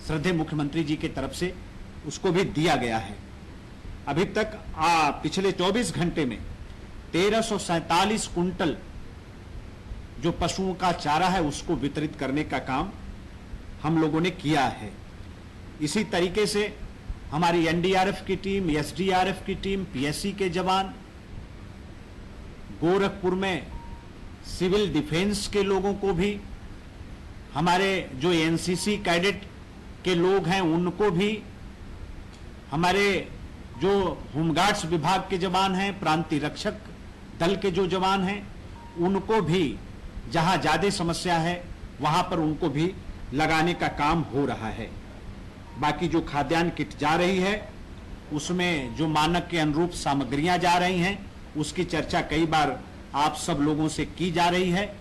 श्रद्धेय मुख्यमंत्री जी की तरफ से उसको भी दिया गया है। अभी तक पिछले 24 घंटे में 1347 कुंटल जो पशुओं का चारा है उसको वितरित करने का काम हम लोगों ने किया है। इसी तरीके से हमारी एनडीआरएफ की टीम, एसडीआरएफ की टीम, पीएससी के जवान, गोरखपुर में सिविल डिफेंस के लोगों को भी, हमारे जो एनसीसी कैडेट के लोग हैं उनको भी, हमारे जो होमगार्ड्स विभाग के जवान हैं, प्रांतीय रक्षक दल के जो जवान हैं, उनको भी जहां ज्यादा समस्या है वहां पर उनको भी लगाने का काम हो रहा है। बाकी जो खाद्यान्न किट जा रही है उसमें जो मानक के अनुरूप सामग्रियां जा रही हैं उसकी चर्चा कई बार आप सब लोगों से की जा रही है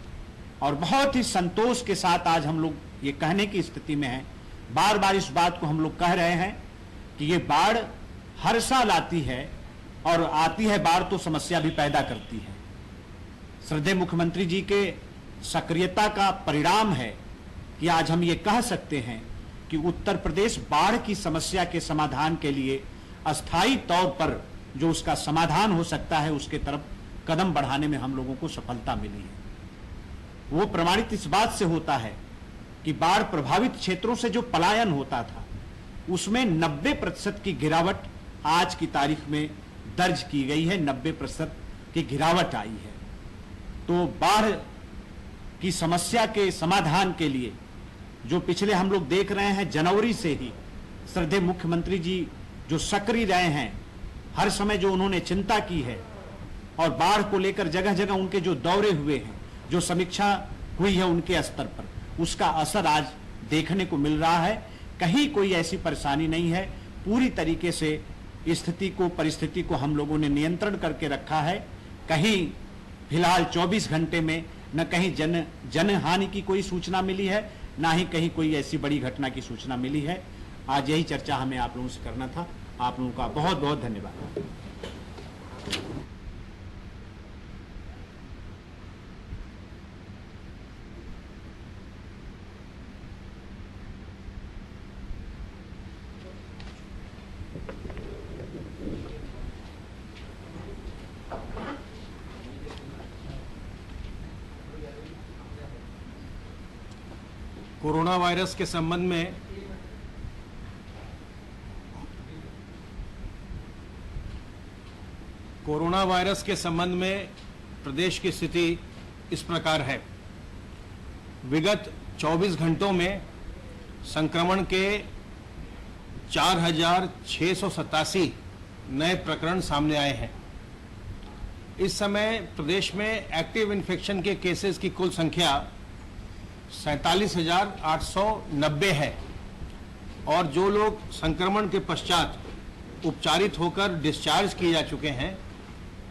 और बहुत ही संतोष के साथ आज हम लोग ये कहने की स्थिति में हैं, बार बार इस बात को हम लोग कह रहे हैं कि ये बाढ़ हर साल आती है और आती है बाढ़ तो समस्या भी पैदा करती है। श्रद्धेय मुख्यमंत्री जी के सक्रियता का परिणाम है कि आज हम ये कह सकते हैं कि उत्तर प्रदेश बाढ़ की समस्या के समाधान के लिए अस्थायी तौर पर जो उसका समाधान हो सकता है उसके तरफ कदम बढ़ाने में हम लोगों को सफलता मिली है। वो प्रमाणित इस बात से होता है कि बाढ़ प्रभावित क्षेत्रों से जो पलायन होता था उसमें 90% की गिरावट आज की तारीख में दर्ज की गई है, 90% की गिरावट आई है। तो बाढ़ की समस्या के समाधान के लिए जो पिछले हम लोग देख रहे हैं, जनवरी से ही श्रद्धेय मुख्यमंत्री जी जो सक्रिय रहे हैं, हर समय जो उन्होंने चिंता की है और बाढ़ को लेकर जगह जगह उनके जो दौरे हुए हैं, जो समीक्षा हुई है उनके स्तर पर, उसका असर आज देखने को मिल रहा है। कहीं कोई ऐसी परेशानी नहीं है, पूरी तरीके से स्थिति को, परिस्थिति को हम लोगों ने नियंत्रण करके रखा है। कहीं फिलहाल 24 घंटे में न कहीं जनहानि की कोई सूचना मिली है, ना ही कहीं कोई ऐसी बड़ी घटना की सूचना मिली है। आज यही चर्चा हमें आप लोगों से करना था। आप लोगों का बहुत बहुत धन्यवाद। कोरोना वायरस के संबंध में प्रदेश की स्थिति इस प्रकार है। विगत 24 घंटों में संक्रमण के 4,687 नए प्रकरण सामने आए हैं। इस समय प्रदेश में एक्टिव इन्फेक्शन के केसेस की कुल संख्या 47,890 है और जो लोग संक्रमण के पश्चात उपचारित होकर डिस्चार्ज किए जा चुके हैं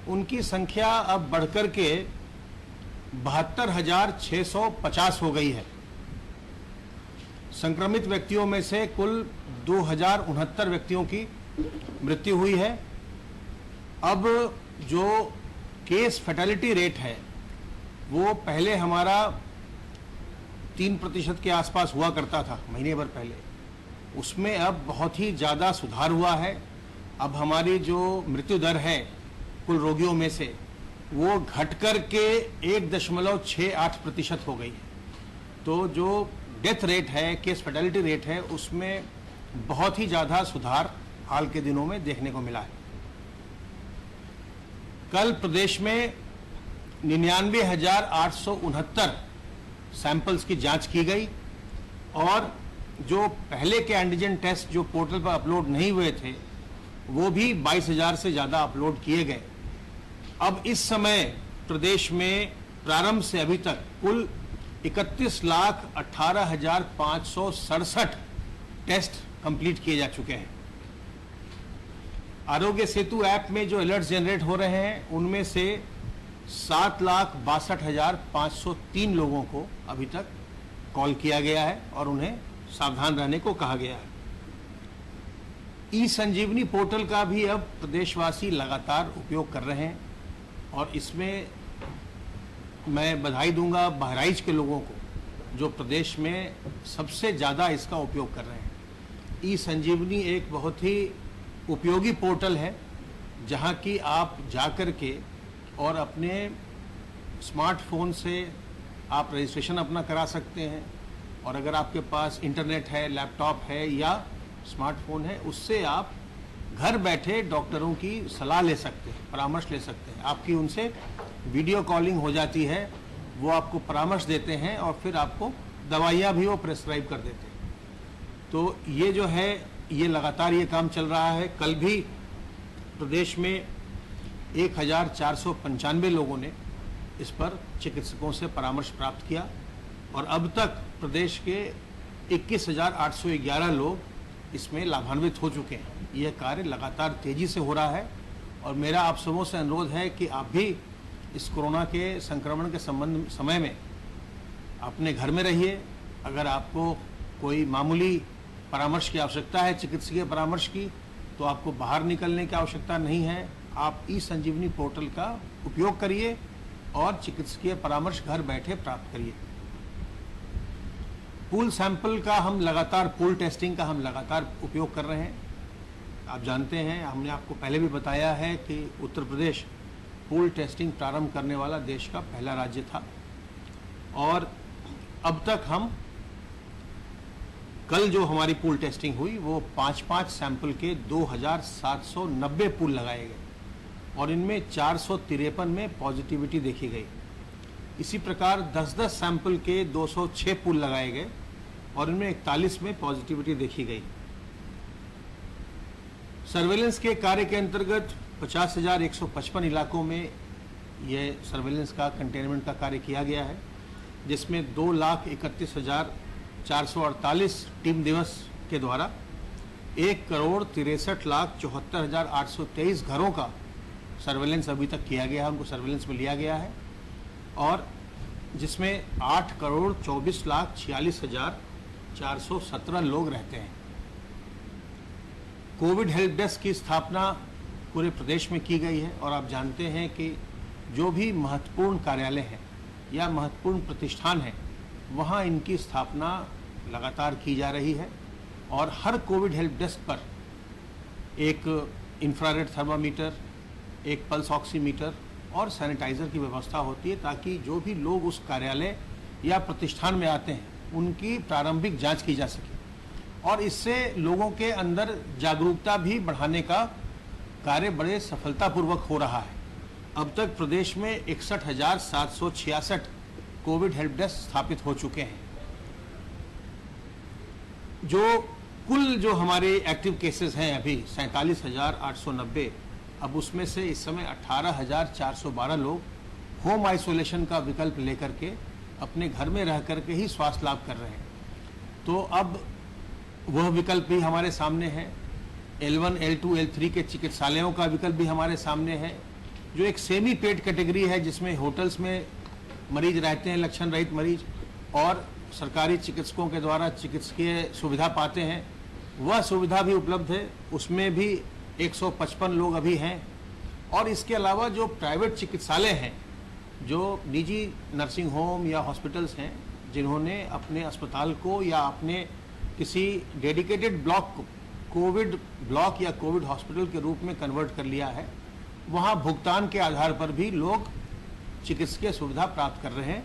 उनकी संख्या अब बढ़कर के 72,650 हो गई है। संक्रमित व्यक्तियों में से कुल 2,069 व्यक्तियों की मृत्यु हुई है। अब जो केस फैटेलिटी रेट है वो पहले हमारा 3% के आसपास हुआ करता था महीने भर पहले, उसमें अब बहुत ही ज़्यादा सुधार हुआ है। अब हमारी जो मृत्यु दर है कुल रोगियों में से वो घटकर के 1.68% हो गई है। तो जो डेथ रेट है, केस फैटेलिटी रेट है, उसमें बहुत ही ज़्यादा सुधार हाल के दिनों में देखने को मिला है। कल प्रदेश में 99,869 सैंपल्स की जांच की गई और जो पहले के एंटीजन टेस्ट जो पोर्टल पर अपलोड नहीं हुए थे वो भी 22,000 से ज़्यादा अपलोड किए गए। अब इस समय प्रदेश में प्रारंभ से अभी तक कुल 31,18,567 टेस्ट कंप्लीट किए जा चुके हैं। आरोग्य सेतु ऐप में जो अलर्ट जनरेट हो रहे हैं उनमें से 7,62,503 लोगों को अभी तक कॉल किया गया है और उन्हें सावधान रहने को कहा गया है। ई संजीवनी पोर्टल का भी अब प्रदेशवासी लगातार उपयोग कर रहे हैं और इसमें मैं बधाई दूंगा बहराइच के लोगों को जो प्रदेश में सबसे ज़्यादा इसका उपयोग कर रहे हैं। ई संजीवनी एक बहुत ही उपयोगी पोर्टल है, जहां की आप जाकर के और अपने स्मार्टफोन से आप रजिस्ट्रेशन अपना करा सकते हैं, और अगर आपके पास इंटरनेट है, लैपटॉप है या स्मार्टफोन है, उससे आप घर बैठे डॉक्टरों की सलाह ले सकते हैं, परामर्श ले सकते हैं। आपकी उनसे वीडियो कॉलिंग हो जाती है, वो आपको परामर्श देते हैं और फिर आपको दवाइयाँ भी वो प्रेस्क्राइब कर देते हैं। तो ये जो है, ये लगातार ये काम चल रहा है। कल भी प्रदेश में 1495 लोगों ने इस पर चिकित्सकों से परामर्श प्राप्त किया, और अब तक प्रदेश के 21,811 लोग इसमें लाभान्वित हो चुके हैं। यह कार्य लगातार तेजी से हो रहा है, और मेरा आप सबों से अनुरोध है कि आप भी इस कोरोना के संक्रमण के समय में अपने घर में रहिए। अगर आपको कोई मामूली परामर्श की आवश्यकता है, चिकित्सकीय परामर्श की, तो आपको बाहर निकलने की आवश्यकता नहीं है। आप ई संजीवनी पोर्टल का उपयोग करिए और चिकित्सकीय परामर्श घर बैठे प्राप्त करिए। पूल सैंपल का हम लगातार, पूल टेस्टिंग का हम लगातार उपयोग कर रहे हैं। आप जानते हैं, हमने आपको पहले भी बताया है कि उत्तर प्रदेश पूल टेस्टिंग प्रारंभ करने वाला देश का पहला राज्य था, और अब तक हम, कल जो हमारी पूल टेस्टिंग हुई वो 5-5 सैंपल के 2,790 पूल लगाए गए, और इनमें 453 में पॉजिटिविटी देखी गई। इसी प्रकार 10-10 सैंपल के 206 पूल लगाए गए, और इनमें 41 में पॉजिटिविटी देखी गई। सर्वेलेंस के कार्य के अंतर्गत 50,155 इलाकों में यह सर्वेलेंस का, कंटेनमेंट का कार्य किया गया है, जिसमें 2,31,448 टीम दिवस के द्वारा 1,63,74,823 घरों का सर्वेलेंस अभी तक किया गया है, उनको सर्वेलेंस में लिया गया है, और जिसमें 8,24,46,417 लोग रहते हैं। कोविड हेल्प डेस्क की स्थापना पूरे प्रदेश में की गई है, और आप जानते हैं कि जो भी महत्वपूर्ण कार्यालय हैं या महत्वपूर्ण प्रतिष्ठान हैं, वहाँ इनकी स्थापना लगातार की जा रही है, और हर कोविड हेल्प डेस्क पर एक इंफ्रारेड थर्मामीटर, एक पल्स ऑक्सीमीटर और सैनिटाइज़र की व्यवस्था होती है, ताकि जो भी लोग उस कार्यालय या प्रतिष्ठान में आते हैं उनकी प्रारंभिक जांच की जा सके, और इससे लोगों के अंदर जागरूकता भी बढ़ाने का कार्य बड़े सफलतापूर्वक हो रहा है। अब तक प्रदेश में 61,766 कोविड हेल्प डेस्क स्थापित हो चुके हैं। जो हमारे एक्टिव केसेस हैं अभी 47,890, अब उसमें से इस समय 18,412 लोग होम आइसोलेशन का विकल्प लेकर के अपने घर में रह करके ही स्वास्थ्य लाभ कर रहे हैं। तो अब वह विकल्प भी हमारे सामने है। L1, L2, L3 के चिकित्सालयों का विकल्प भी हमारे सामने है, जो एक सेमी पेड कैटेगरी है, जिसमें होटल्स में मरीज रहते हैं, लक्षण रहित मरीज, और सरकारी चिकित्सकों के द्वारा चिकित्सकीय सुविधा पाते हैं, वह सुविधा भी उपलब्ध है। उसमें भी 155 लोग अभी हैं। और इसके अलावा जो प्राइवेट चिकित्सालय हैं, जो निजी नर्सिंग होम या हॉस्पिटल्स हैं, जिन्होंने अपने अस्पताल को या अपने किसी डेडिकेटेड ब्लॉक को कोविड ब्लॉक या कोविड हॉस्पिटल के रूप में कन्वर्ट कर लिया है, वहाँ भुगतान के आधार पर भी लोग चिकित्सकीय सुविधा प्राप्त कर रहे हैं।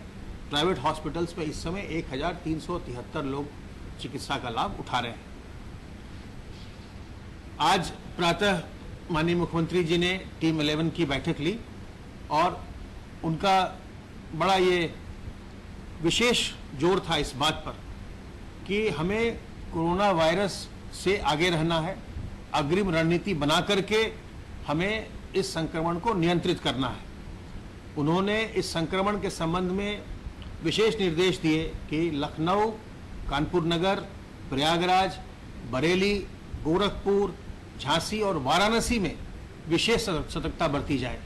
प्राइवेट हॉस्पिटल्स में इस समय 1,373 लोग चिकित्सा का लाभ उठा रहे हैं। आज प्रातः माननीय मुख्यमंत्री जी ने टीम 11 की बैठक ली, और उनका बड़ा ये विशेष जोर था इस बात पर कि हमें कोरोना वायरस से आगे रहना है, अग्रिम रणनीति बना करके हमें इस संक्रमण को नियंत्रित करना है। उन्होंने इस संक्रमण के संबंध में विशेष निर्देश दिए कि लखनऊ, कानपुर नगर, प्रयागराज, बरेली, गोरखपुर, झांसी और वाराणसी में विशेष सतर्कता बरती जाए।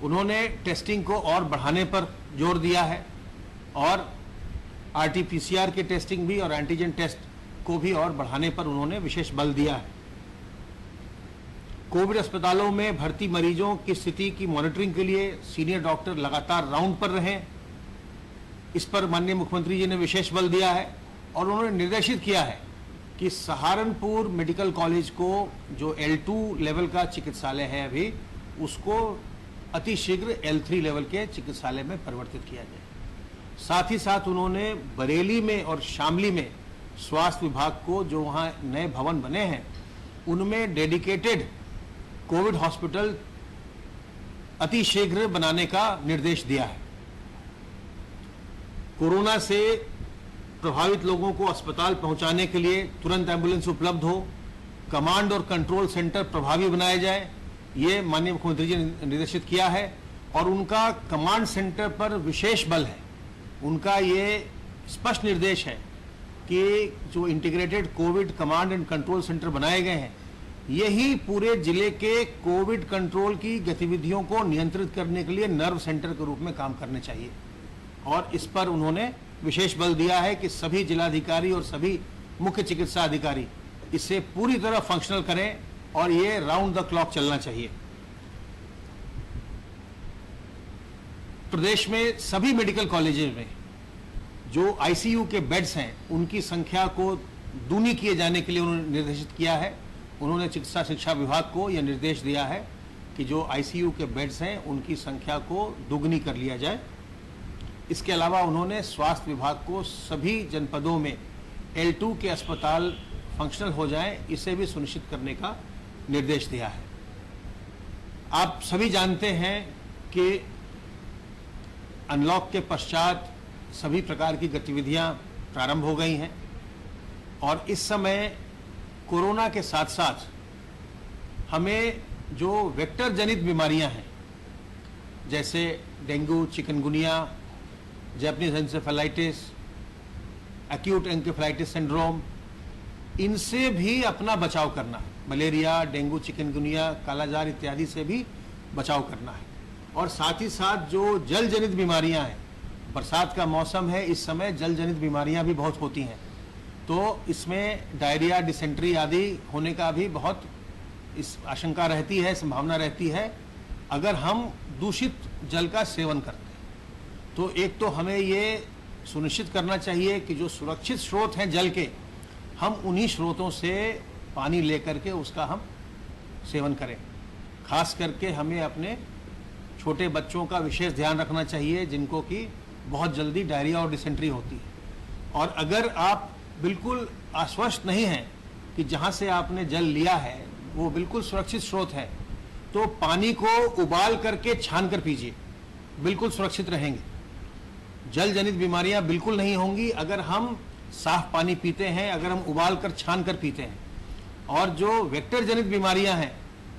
उन्होंने टेस्टिंग को और बढ़ाने पर जोर दिया है, और RT-PCR के टेस्टिंग भी और एंटीजन टेस्ट को भी और बढ़ाने पर उन्होंने विशेष बल दिया है। कोविड अस्पतालों में भर्ती मरीजों की स्थिति की मॉनिटरिंग के लिए सीनियर डॉक्टर लगातार राउंड पर रहें, इस पर माननीय मुख्यमंत्री जी ने विशेष बल दिया है, और उन्होंने निर्देशित किया है कि सहारनपुर मेडिकल कॉलेज को जो L2 लेवल का चिकित्सालय है अभी, उसको अतिशीघ्र L3 लेवल के चिकित्सालय में परिवर्तित किया जाए। साथ ही साथ उन्होंने बरेली में और शामली में स्वास्थ्य विभाग को जो वहाँ नए भवन बने हैं उनमें डेडिकेटेड कोविड हॉस्पिटल अतिशीघ्र बनाने का निर्देश दिया है। कोरोना से प्रभावित लोगों को अस्पताल पहुंचाने के लिए तुरंत एम्बुलेंस उपलब्ध हो, कमांड और कंट्रोल सेंटर प्रभावी बनाए जाए, ये माननीय मुख्यमंत्री जी ने निर्देशित किया है। और उनका कमांड सेंटर पर विशेष बल है। उनका ये स्पष्ट निर्देश है कि जो integrated Covid command and control centre बनाए गए हैं, यही पूरे जिले के कोविड कंट्रोल की गतिविधियों को नियंत्रित करने के लिए नर्व सेंटर के रूप में काम करने चाहिए। और इस पर उन्होंने विशेष बल दिया है कि सभी जिलाधिकारी और सभी मुख्य चिकित्सा अधिकारी इसे पूरी तरह फंक्शनल करें और ये राउंड द क्लॉक चलना चाहिए। प्रदेश में सभी मेडिकल कॉलेजेस में जो आईसीयू के बेड्स हैं उनकी संख्या को दूनी किए जाने के लिए उन्होंने निर्देशित किया है। उन्होंने चिकित्सा शिक्षा विभाग को यह निर्देश दिया है कि जो आईसीयू के बेड्स हैं उनकी संख्या को दुगनी कर लिया जाए। इसके अलावा उन्होंने स्वास्थ्य विभाग को सभी जनपदों में L2 के अस्पताल फंक्शनल हो जाएं, इसे भी सुनिश्चित करने का निर्देश दिया है। आप सभी जानते हैं कि अनलॉक के पश्चात सभी प्रकार की गतिविधियां प्रारंभ हो गई हैं और इस समय कोरोना के साथ साथ हमें जो वेक्टर जनित बीमारियां हैं जैसे dengue, chikungunya, Japanese encephalitis, acute encephalitis syndrome, इनसे भी अपना बचाव करना है। मलेरिया, डेंगू, चिकनगुनिया, कालाजार इत्यादि से भी बचाव करना है। और साथ ही साथ जो जल जनित बीमारियां हैं, बरसात का मौसम है, इस समय जल जनित बीमारियां भी बहुत होती हैं, तो इसमें डायरिया, डिसेंट्री आदि होने का भी बहुत इस आशंका रहती है, संभावना रहती है अगर हम दूषित जल का सेवन करते हैं। तो एक तो हमें ये सुनिश्चित करना चाहिए कि जो सुरक्षित स्रोत हैं जल के, हम उन्हीं स्रोतों से पानी लेकर के उसका हम सेवन करें। खास करके हमें अपने छोटे बच्चों का विशेष ध्यान रखना चाहिए जिनको कि बहुत जल्दी डायरिया और डिसेंट्री होती है। और अगर आप बिल्कुल आश्वस्त नहीं हैं कि जहाँ से आपने जल लिया है वो बिल्कुल सुरक्षित स्रोत है, तो पानी को उबाल करके छान कर पीजिए, बिल्कुल सुरक्षित रहेंगे। जल जनित बीमारियां बिल्कुल नहीं होंगी अगर हम साफ पानी पीते हैं, अगर हम उबाल कर छान कर पीते हैं। और जो वेक्टर जनित बीमारियां हैं,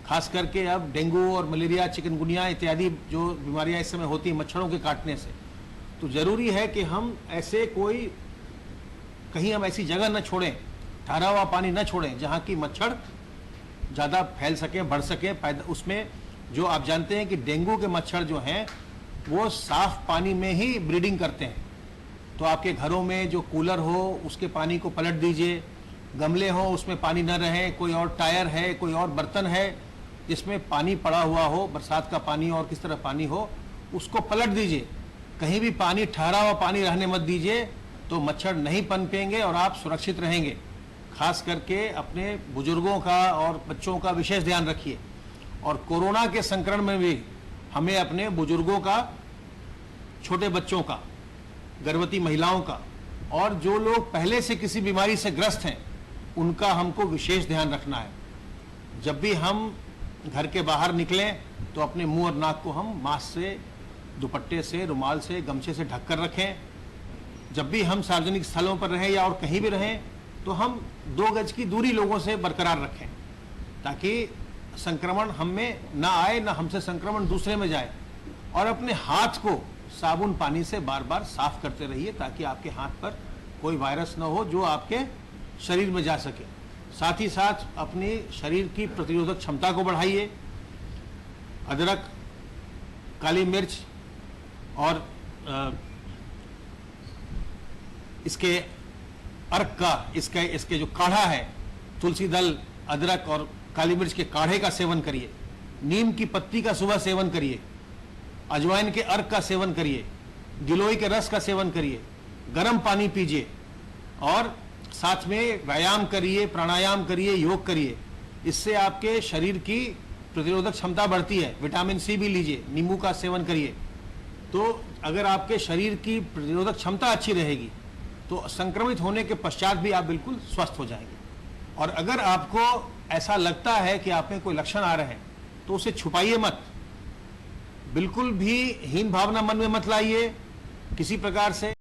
खास करके अब डेंगू और मलेरिया, चिकनगुनिया इत्यादि जो बीमारियां इस समय होती हैं मच्छरों के काटने से, तो जरूरी है कि हम ऐसे कोई कहीं हम ऐसी जगह न छोड़ें, ठहरा हुआ पानी न छोड़ें जहां की मच्छर ज़्यादा फैल सके, बढ़ सके, उसमें जो आप जानते हैं कि डेंगू के मच्छर जो हैं वो साफ पानी में ही ब्रीडिंग करते हैं। तो आपके घरों में जो कूलर हो उसके पानी को पलट दीजिए, गमले हो उसमें पानी न रहे, कोई और टायर है, कोई और बर्तन है जिसमें पानी पड़ा हुआ हो, बरसात का पानी और किस तरह पानी हो, उसको पलट दीजिए। कहीं भी पानी, ठहरा हुआ पानी रहने मत दीजिए, तो मच्छर नहीं पनपेंगे और आप सुरक्षित रहेंगे। खास करके अपने बुजुर्गों का और बच्चों का विशेष ध्यान रखिए। और कोरोना के संक्रमण में भी हमें अपने बुजुर्गों का, छोटे बच्चों का, गर्भवती महिलाओं का और जो लोग पहले से किसी बीमारी से ग्रस्त हैं उनका हमको विशेष ध्यान रखना है। जब भी हम घर के बाहर निकलें तो अपने मुंह और नाक को हम मास्क से, दुपट्टे से, रुमाल से, गमछे से ढक कर रखें। जब भी हम सार्वजनिक स्थलों पर रहें या और कहीं भी रहें तो हम 2 गज की दूरी लोगों से बरकरार रखें ताकि संक्रमण हम में ना आए, ना हमसे संक्रमण दूसरे में जाए। और अपने हाथ को साबुन पानी से बार बार साफ करते रहिए ताकि आपके हाथ पर कोई वायरस न हो जो आपके शरीर में जा सके। साथ ही साथ अपनी शरीर की प्रतिरोधक क्षमता को बढ़ाइए। अदरक, काली मिर्च और इसके अर्क का, इसके जो काढ़ा है, तुलसी दल, अदरक और काली मिर्च के काढ़े का सेवन करिए। नीम की पत्ती का सुबह सेवन करिए। अजवाइन के अर्क का सेवन करिए। गिलोय के रस का सेवन करिए। गर्म पानी पीजिए और साथ में व्यायाम करिए, प्राणायाम करिए, योग करिए। इससे आपके शरीर की प्रतिरोधक क्षमता बढ़ती है। विटामिन सी भी लीजिए, नींबू का सेवन करिए। तो अगर आपके शरीर की प्रतिरोधक क्षमता अच्छी रहेगी तो संक्रमित होने के पश्चात भी आप बिल्कुल स्वस्थ हो जाएंगे। और अगर आपको ऐसा लगता है कि आप में कोई लक्षण आ रहे हैं तो उसे छुपाइए मत, बिल्कुल भी हीन भावना मन में मत लाइए किसी प्रकार से।